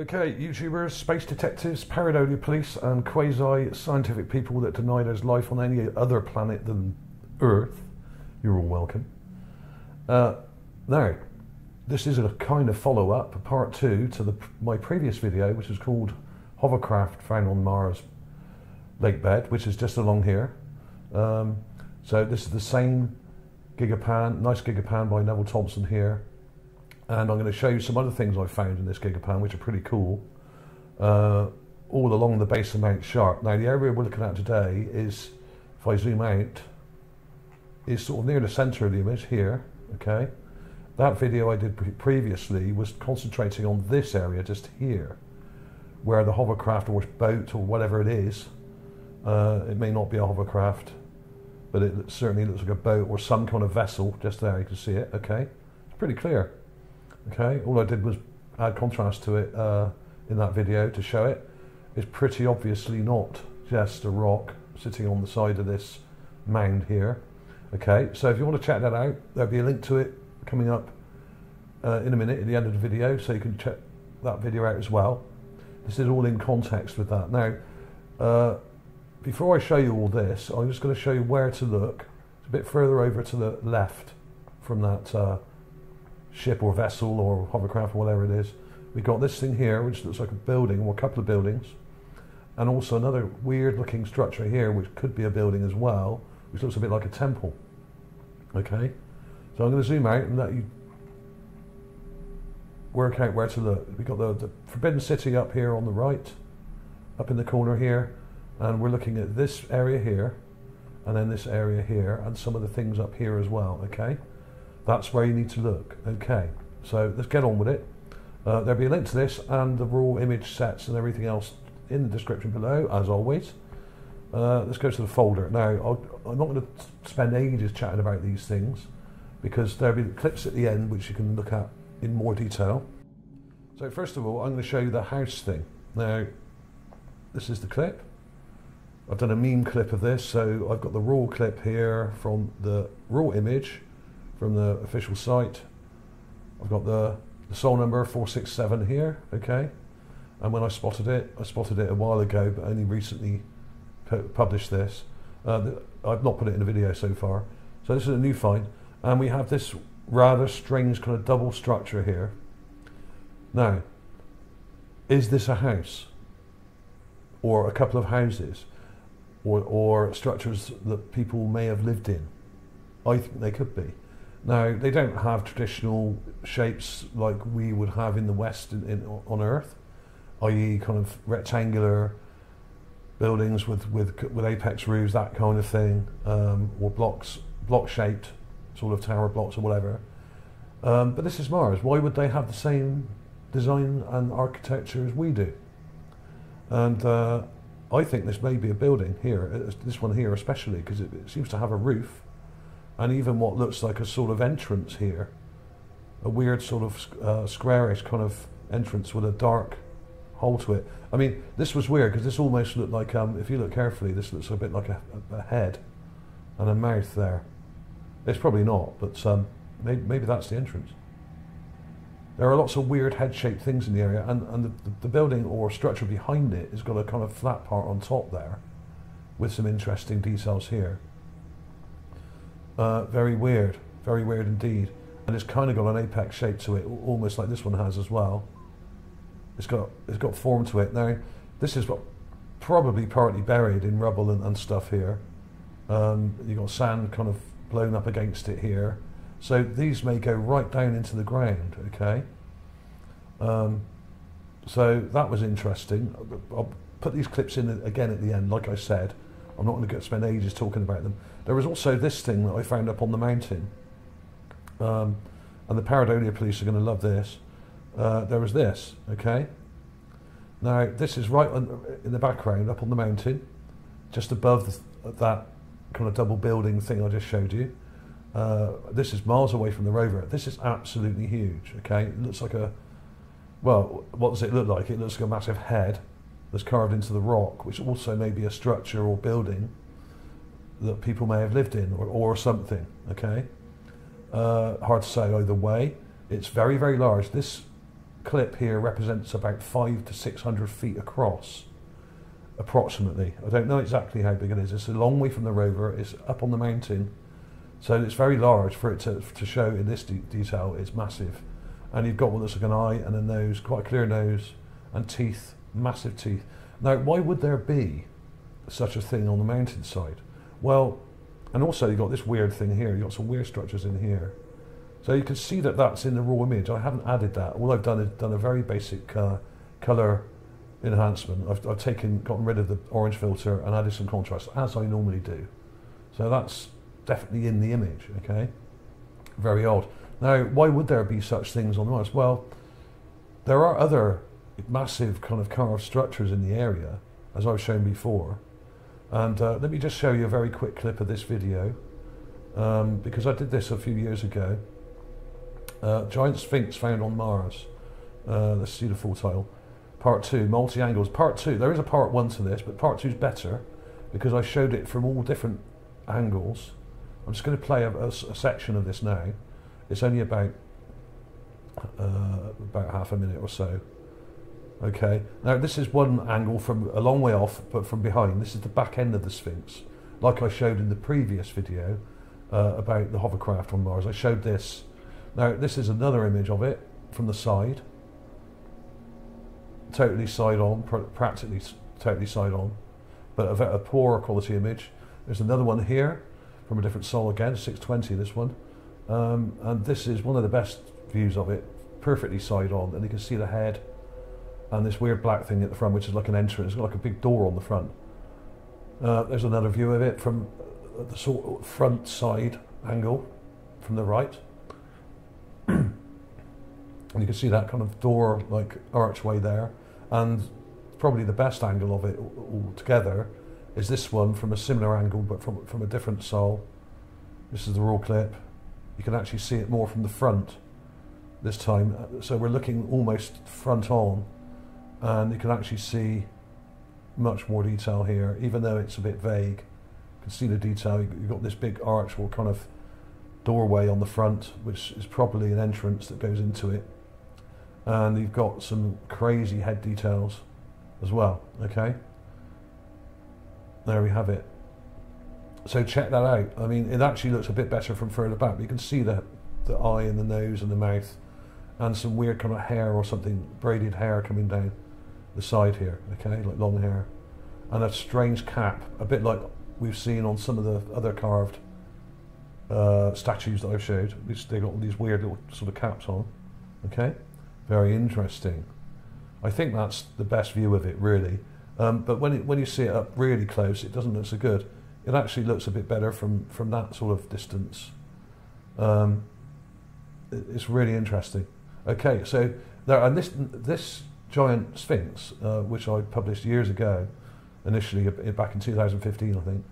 Okay, YouTubers, space detectives, pareidolia police and quasi-scientific people that deny there's life on any other planet than Earth, you're all welcome. Now, this is a kind of follow-up, part 2 to my previous video, which is called Hovercraft Found on Mars Lake Bed, which is just along here. So this is the same gigapan, nice gigapan by Neville Thompson here. And I'm going to show you some other things I found in this gigapan, which are pretty cool, all along the base of Mount Sharp. Now, the area we're looking at today is, if I zoom out, is sort of near the centre of the image here, okay? That video I did previously was concentrating on this area just here, where the hovercraft or boat or whatever it is, it may not be a hovercraft, but it certainly looks like a boat or some kind of vessel, just there, you can see it, okay? It's pretty clear. Okay, all I did was add contrast to it in that video to show it. It's pretty obviously not just a rock sitting on the side of this mound here. Okay, so if you want to check that out, there'll be a link to it coming up in a minute at the end of the video, so you can check that video out as well. This is all in context with that. Now, before I show you all this, I'm just going to show you where to look. It's a bit further over to the left from that ship or vessel or hovercraft or whatever it is. We've got this thing here which looks like a building or a couple of buildings, and also another weird looking structure here which could be a building as well, which looks a bit like a temple. Okay, so I'm going to zoom out and let you work out where to look. We've got the Forbidden City up here on the right, up in the corner here, and we're looking at this area here and then this area here and some of the things up here as well. Okay, that's where you need to look. Okay, so let's get on with it. There'll be a link to this and the raw image sets and everything else in the description below, as always. Let's go to the folder. Now, I'm not going to spend ages chatting about these things because there'll be clips at the end which you can look at in more detail. So first of all, I'm going to show you the house thing. Now, this is the clip. I've done a meme clip of this, so I've got the raw clip here from the raw image from the official site. I've got the soul number 467 here, okay? And when I spotted it a while ago, but only recently published this. I've not put it in a video so far. So this is a new find. And we have this rather strange kind of double structure here. Now, is this a house? Or a couple of houses? Or structures that people may have lived in? I think they could be. Now, they don't have traditional shapes like we would have in the West on Earth, i.e. kind of rectangular buildings with apex roofs, that kind of thing, or block-shaped sort of tower blocks or whatever. But this is Mars. Why would they have the same design and architecture as we do? And I think this may be a building here, this one here especially, because it seems to have a roof. And even what looks like a sort of entrance here, a weird sort of squarish kind of entrance with a dark hole to it. I mean, this was weird because this almost looked like, if you look carefully, this looks a bit like a head and a mouth there. It's probably not, but maybe that's the entrance. There are lots of weird head-shaped things in the area, and the building or structure behind it has got a kind of flat part on top there with some interesting details here. Very weird indeed, and it's kind of got an apex shape to it, almost like this one has as well. It's got form to it. Now, this is what probably partly buried in rubble and stuff here. You've got sand kind of blown up against it here, so these may go right down into the ground. Okay, so that was interesting. I'll put these clips in again at the end, like I said. I'm not going to spend ages talking about them. There was also this thing that I found up on the mountain, and the pareidolia police are going to love this. There was this, okay? Now, this is right in the background, up on the mountain, just above that kind of double building thing I just showed you. This is miles away from the rover. This is absolutely huge, okay? It looks like well, what does it look like? It looks like a massive head that's carved into the rock, which also may be a structure or building that people may have lived in or something, okay? Hard to say either way. It's very, very large. This clip here represents about 500 to 600 feet across, approximately. I don't know exactly how big it is. It's a long way from the rover. It's up on the mountain, so it's very large for it to show in this detail. It's massive, and you've got what looks like an eye and a nose, quite a clear nose, and teeth, massive teeth. Now, why would there be such a thing on the mountainside? Well, and also you've got this weird thing here. You've got some weird structures in here. So you can see that that's in the raw image. I haven't added that. All I've done is done a very basic colour enhancement. I've gotten rid of the orange filter and added some contrast, as I normally do. So that's definitely in the image, okay? Very odd. Now, why would there be such things on the Mars? Well, there are other massive kind of carved structures in the area, as I've shown before. And let me just show you a very quick clip of this video, because I did this a few years ago. Giant Sphinx found on Mars. Let's see the full title. Part 2, multi-angles. Part 2, there is a part 1 to this, but part 2 is better because I showed it from all different angles. I'm just going to play a section of this now. It's only about half a minute or so. Okay, now this is one angle from a long way off, but from behind. This is the back end of the Sphinx, like I showed in the previous video about the hovercraft on Mars. I showed this. Now this is another image of it from the side, totally side on, practically totally side on, but a poor quality image. There's another one here from a different sol again, 620 this one, and this is one of the best views of it, perfectly side on, and you can see the head and this weird black thing at the front, which is like an entrance. It's got like a big door on the front. There's another view of it from the sort of front side angle from the right. And you can see that kind of door like archway there, and probably the best angle of it all together is this one from a similar angle but from a different sol. This is the raw clip. You can actually see it more from the front this time, so we're looking almost front on, and you can actually see much more detail here, even though it's a bit vague. You can see the detail. You've got this big arch or kind of doorway on the front, which is probably an entrance that goes into it, and you've got some crazy head details as well. Okay, there we have it. So check that out. I mean, it actually looks a bit better from further back, but you can see the eye and the nose and the mouth, and some weird kind of hair or something, braided hair coming down the side here, okay, like long hair, and a strange cap, a bit like we've seen on some of the other carved statues that I've showed. They've got these weird little sort of caps on. Okay, very interesting. I think that's the best view of it, really. But when you see it up really close, it doesn't look so good. It actually looks a bit better from that sort of distance. It's really interesting. Okay, so there, and this giant Sphinx, which I published years ago, initially back in 2015, I think.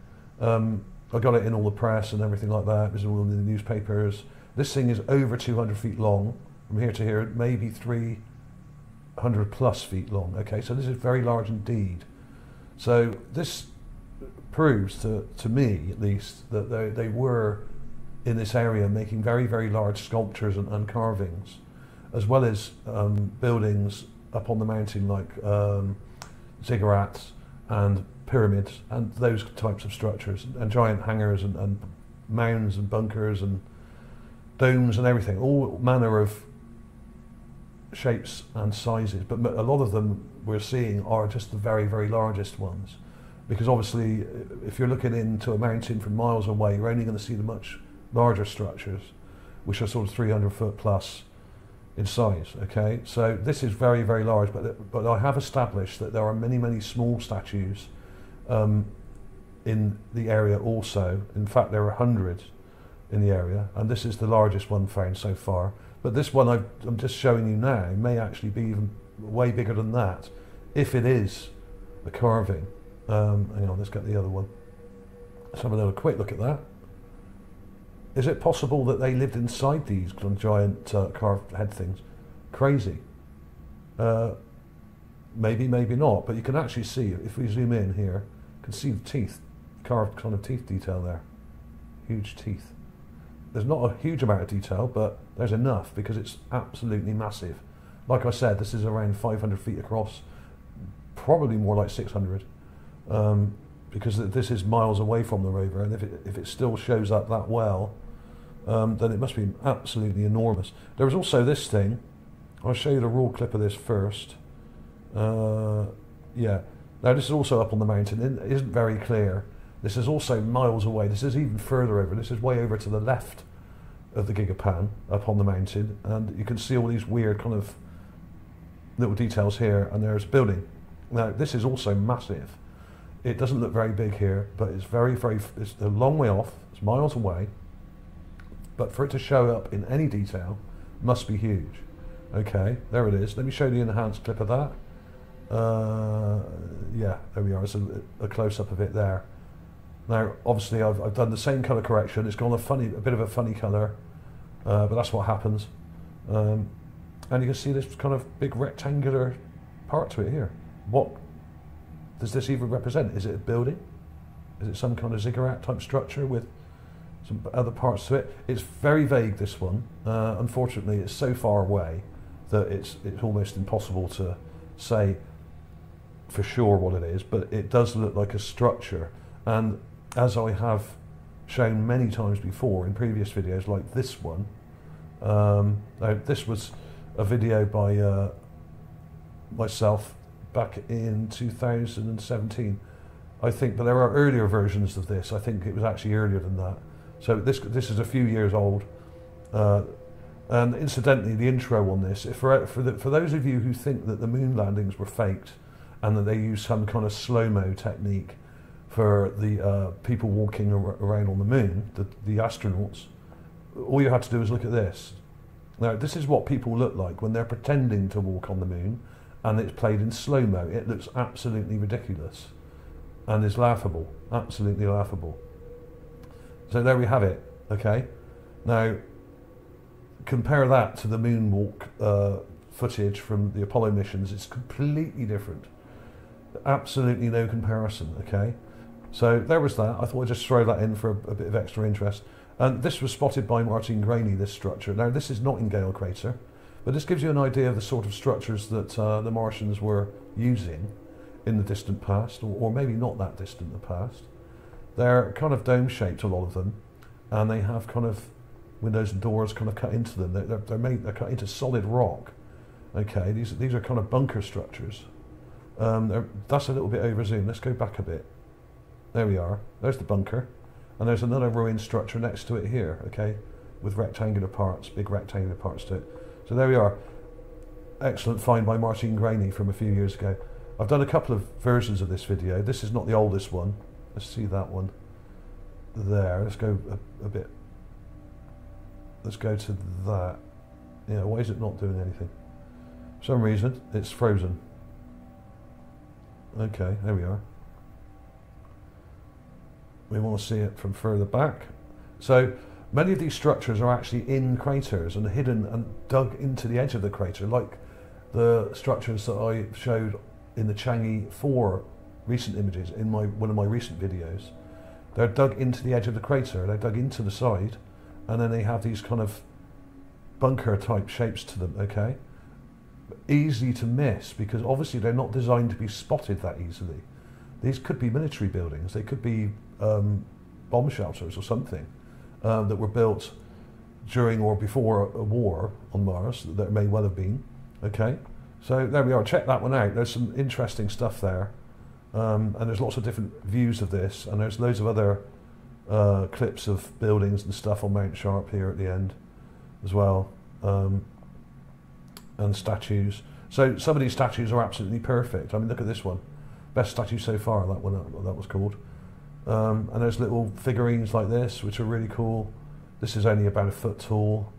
I got it in all the press and everything like that. It was all in the newspapers. This thing is over 200 feet long, from here to here, maybe 300 plus feet long. Okay, so this is very large indeed. So this proves to me, at least, that they were in this area making very, very large sculptures and carvings, as well as buildings up on the mountain like ziggurats and pyramids and those types of structures, and giant hangars and mounds and bunkers and domes and everything, all manner of shapes and sizes, but a lot of them we're seeing are just the very, very largest ones, because obviously if you're looking into a mountain from miles away, you're only going to see the much larger structures, which are sort of 300 foot plus in size. Okay, so this is very, very large, but I have established that there are many, many small statues in the area also. In fact, there are hundreds in the area, and this is the largest one found so far. But this one I'm just showing you now may actually be even way bigger than that, if it is a carving. Hang on, let's get the other one. Let's have another quick look at that. Is it possible that they lived inside these giant carved head things? Crazy. Maybe, maybe not, but you can actually see, if we zoom in here, you can see the teeth, carved kind of teeth detail there. Huge teeth. There's not a huge amount of detail, but there's enough because it's absolutely massive. Like I said, this is around 500 feet across, probably more like 600, because this is miles away from the rover, and if it still shows up that well, then it must be absolutely enormous. There was also this thing. I'll show you the raw clip of this first. Yeah, now this is also up on the mountain. It isn't very clear. This is also miles away. This is even further over. This is way over to the left of the Gigapan, up on the mountain, and you can see all these weird kind of little details here, and there's a building. Now this is also massive. It doesn't look very big here, but it's it's a long way off. It's miles away, but for it to show up in any detail must be huge. Okay, there it is. Let me show you the enhanced clip of that. Yeah, there we are. It's a close-up of it there. Now, obviously, I've done the same colour correction. It's gone a bit of a funny colour, but that's what happens. And you can see this kind of big rectangular part to it here. What does this even represent? Is it a building? Is it some kind of ziggurat type structure with some other parts to it? It's very vague, this one. Unfortunately, it's so far away that it's almost impossible to say for sure what it is, but it does look like a structure. And as I have shown many times before in previous videos like this one, now this was a video by myself back in 2017, I think, but there are earlier versions of this. I think it was actually earlier than that. So this is a few years old. And incidentally, the intro on this, for those of you who think that the moon landings were faked and that they used some kind of slow-mo technique for the people walking around on the moon, the astronauts, all you have to do is look at this. Now, this is what people look like when they're pretending to walk on the moon, and it's played in slow-mo. It looks absolutely ridiculous and is laughable, absolutely laughable. So there we have it, okay? Now, compare that to the moonwalk footage from the Apollo missions. It's completely different. Absolutely no comparison, okay? So there was that. I thought I'd just throw that in for a bit of extra interest. And this was spotted by Martin Graney, this structure. Now, this is not in Gale Crater, but this gives you an idea of the sort of structures that the Martians were using in the distant past, or maybe not that distant in the past. They're kind of dome-shaped, a lot of them, and they have kind of windows and doors kind of cut into them. They're cut into solid rock. Okay, these are kind of bunker structures. That's a little bit over zoom. Let's go back a bit. There we are. There's the bunker, and there's another ruined structure next to it here. Okay, with rectangular parts, big rectangular parts to it. So there we are. Excellent find by Martin Graney from a few years ago. I've done a couple of versions of this video. This is not the oldest one. Let's see that one. There. Let's go a bit. Let's go to that. Yeah, why is it not doing anything? For some reason, it's frozen. Okay, there we are. We want to see it from further back. So many of these structures are actually in craters and hidden and dug into the edge of the crater, like the structures that I showed in the Changi 4 recent images in one of my recent videos. They're dug into the edge of the crater, they're dug into the side, and then they have these kind of bunker type shapes to them, okay? Easy to miss, because obviously they're not designed to be spotted that easily. These could be military buildings, they could be bomb shelters or something that were built during or before a war on Mars, that may well have been, okay? So there we are, check that one out. There's some interesting stuff there, and there's lots of different views of this, and there's loads of other clips of buildings and stuff on Mount Sharp here at the end as well, and statues. So some of these statues are absolutely perfect. I mean, look at this one, best statue so far, that one, that was called. And there's little figurines like this, which are really cool. This is only about a foot tall,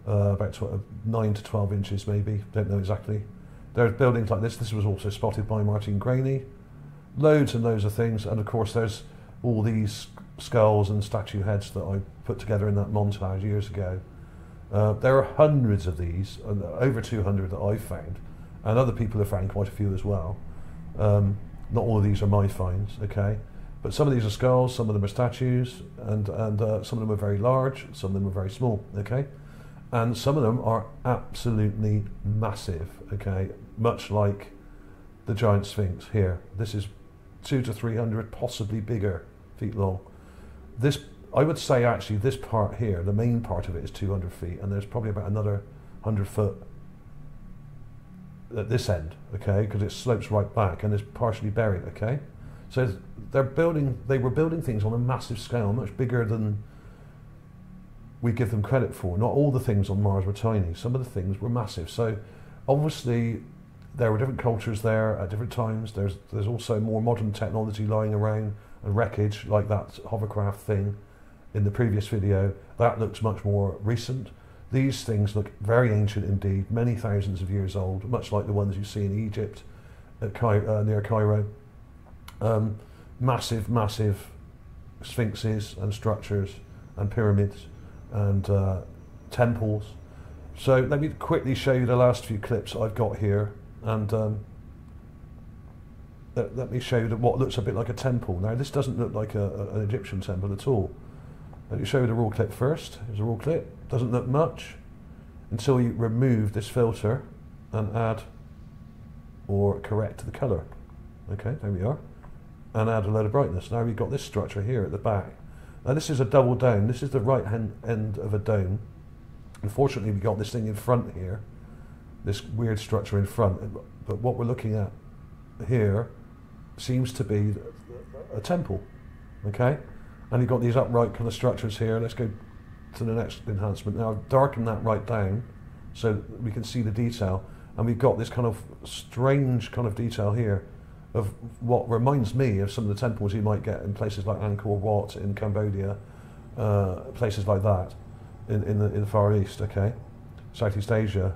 about 9 to 12 inches maybe, don't know exactly. There's buildings like this. This was also spotted by Martin Graney. Loads and loads of things, and of course there's all these skulls and statue heads that I put together in that montage years ago. There are hundreds of these, over 200 that I've found, and other people have found quite a few as well. Not all of these are my finds, okay? But some of these are skulls, some of them are statues, and some of them are very large, some of them are very small, okay? and some of them are absolutely massive, okay, much like the giant Sphinx here. This is 200 to 300, possibly bigger, feet long. This, I would say actually this part here, the main part of it is 200 feet, and there's probably about another 100 foot at this end, okay, because it slopes right back and is partially buried, okay. So they were building things on a massive scale, much bigger than we give them credit for. Not all the things on Mars were tiny. Some of the things were massive. So obviously there were different cultures there at different times. There's also more modern technology lying around and wreckage, like that hovercraft thing in the previous video. That looks much more recent. These things look very ancient indeed, many thousands of years old, much like the ones you see in Egypt at near Cairo. Massive, massive sphinxes and structures and pyramids and temples. So let me quickly show you the last few clips I've got here, and let me show you what looks a bit like a temple. Now this doesn't look like an Egyptian temple at all. Let me show you the raw clip first. Here's a raw clip. Doesn't look much until you remove this filter and add or correct the colour. Okay, there we are. And add a load of brightness. Now we've got this structure here at the back. Now this is a double dome. This is the right hand end of a dome. Unfortunately we've got this thing in front here, this weird structure in front, but what we're looking at here seems to be a temple, okay? And you've got these upright kind of structures here. Let's go to the next enhancement. Now I've darkened that right down so we can see the detail, and we've got this kind of strange kind of detail here of what reminds me of some of the temples you might get in places like Angkor Wat in Cambodia, places like that in the Far East, okay, Southeast Asia,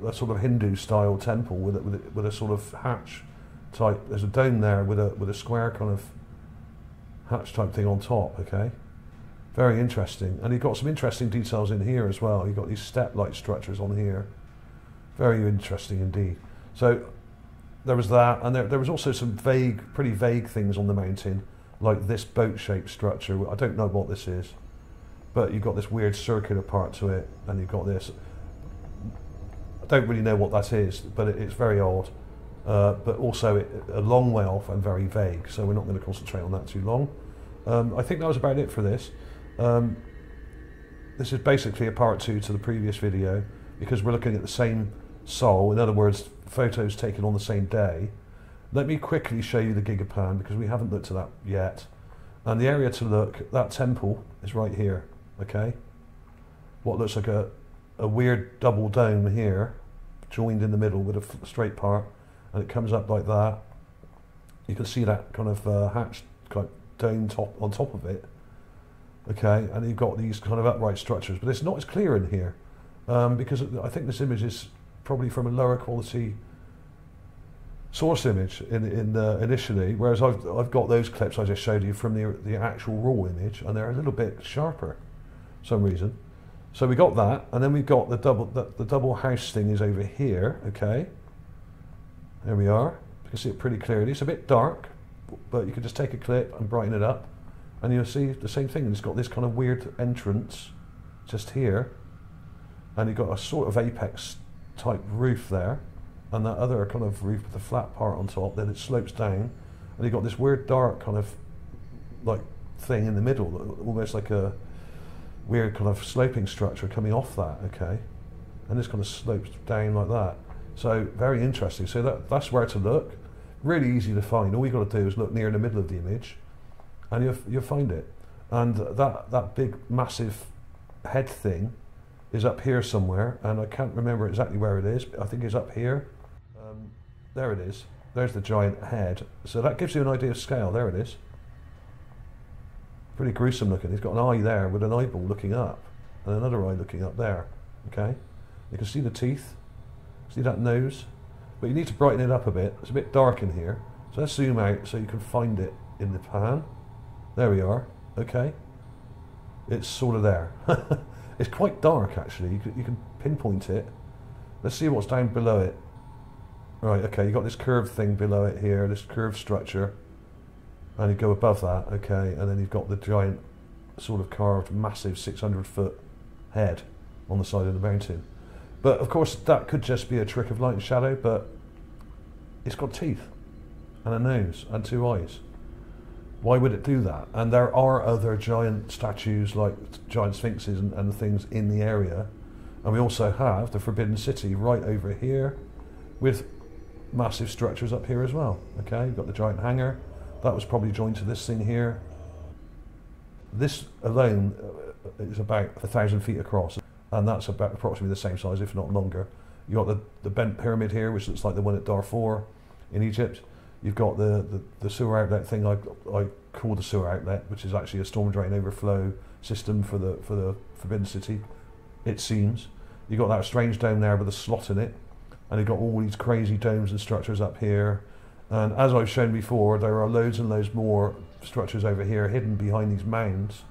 a sort of Hindu style temple with a sort of hatch type. There's a dome there with a square kind of hatch type thing on top, okay. Very interesting. And you've got some interesting details in here as well. You've got these step-like structures on here. Very interesting indeed. So there was that, and there was also some pretty vague things on the mountain, like this boat-shaped structure. I don't know what this is, but you've got this weird circular part to it, and you've got this. I don't really know what that is, but it's very odd. But also a long way off and very vague, so we're not going to concentrate on that too long. I think that was about it for this. This is basically a part 2 to the previous video, because we're looking at the same sol, in other words, photos taken on the same day. Let me quickly show you the gigaplan, because we haven't looked at that yet. And the area to look, that temple is right here, okay? What looks like a weird double dome here, joined in the middle with a straight part, and it comes up like that. You can see that kind of hatched kind of dome top on top of it, okay? And you've got these kind of upright structures, but it's not as clear in here, because I think this image is probably from a lower quality source image initially, whereas I've got those clips I just showed you from the actual raw image, and they're a little bit sharper for some reason. So we got that, and then we've got the double house thing is over here, okay? There we are. You can see it pretty clearly. It's a bit dark, but you can just take a clip and brighten it up, and you'll see the same thing. It's got this kind of weird entrance just here, and you've got a sort of apex type roof there, and that other kind of roof with the flat part on top. Then it slopes down, and you've got this weird dark kind of like thing in the middle, almost like a weird kind of sloping structure coming off that, okay? And this kind of slopes down like that. So very interesting. So that's where to look. Really easy to find. All you got to do is look near in the middle of the image, and you'll find it. And that big massive head thing is up here somewhere, and I can't remember exactly where it is, but I think it's up here. There it is. There's the giant head. So that gives you an idea of scale. There it is. Pretty gruesome looking. He's got an eye there with an eyeball looking up, and another eye looking up there. Okay, you can see the teeth. See that nose? But you need to brighten it up a bit. It's a bit dark in here. So let's zoom out so you can find it in the pan. There we are. Okay. It's sort of there. It's quite dark actually. You can pinpoint it. Let's see what's down below it. Right, okay, you've got this curved thing below it here, this curved structure. And you go above that, okay, and then you've got the giant sort of carved massive 600-foot head. on the side of the mountain. But of course that could just be a trick of light and shadow, but it's got teeth and a nose and 2 eyes. Why would it do that? And there are other giant statues like giant sphinxes and things in the area. And we also have the Forbidden City right over here with massive structures up here as well. Okay, you've got the giant hangar. That was probably joined to this thing here. This alone is about 1,000 feet across, and that's about approximately the same size, if not longer. You've got the bent pyramid here, which looks like the one at Darfur in Egypt. You've got the sewer outlet thing I call the sewer outlet, which is actually a storm drain overflow system for the Forbidden City, it seems. You've got that strange dome there with a slot in it, and you've got all these crazy domes and structures up here. And as I've shown before, there are loads and loads more structures over here hidden behind these mounds,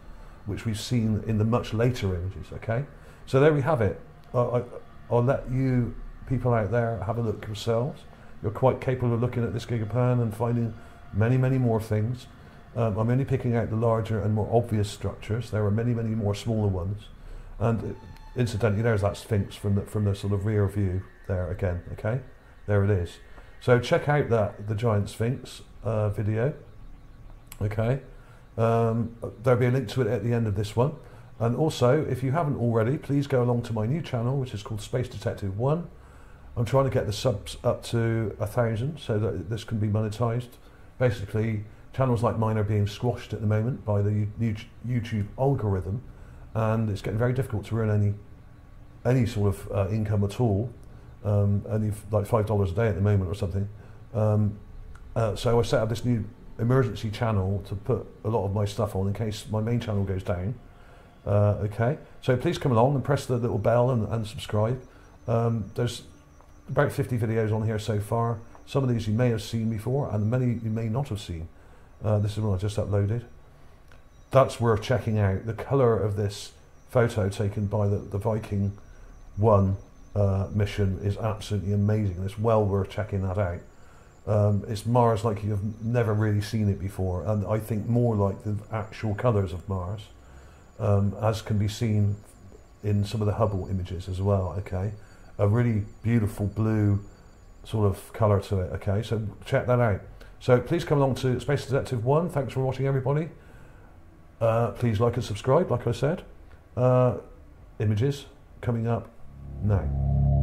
which we've seen in the much later images, okay? So there we have it. I'll let you people out there have a look yourselves. You're quite capable of looking at this gigapan and finding many, many more things. I'm only picking out the larger and more obvious structures. There are many, many more smaller ones. And incidentally, there's that Sphinx from the sort of rear view there again, okay? There it is. So check out the giant Sphinx video, okay? There'll be a link to it at the end of this one. And also, if you haven't already, please go along to my new channel, which is called Space Detective 1. I'm trying to get the subs up to 1,000 so that this can be monetized. Basically, channels like mine are being squashed at the moment by the YouTube algorithm, and it's getting very difficult to earn any sort of income at all. Only like $5 a day at the moment or something. So I set up this new emergency channel to put a lot of my stuff on in case my main channel goes down. Okay, so please come along and press the little bell and subscribe. There's about 50 videos on here so far. Some of these you may have seen before, and many you may not have seen. This is one I just uploaded. That's worth checking out. The colour of this photo taken by the Viking 1 mission is absolutely amazing. It's well worth checking that out. It's Mars like you've never really seen it before, and I think more like the actual colours of Mars, as can be seen in some of the Hubble images as well. Okay, a really beautiful blue sort of colour to it. Okay, so check that out. So please come along to Space Detective 1. Thanks for watching, everybody. Please like and subscribe, like I said. Images coming up now.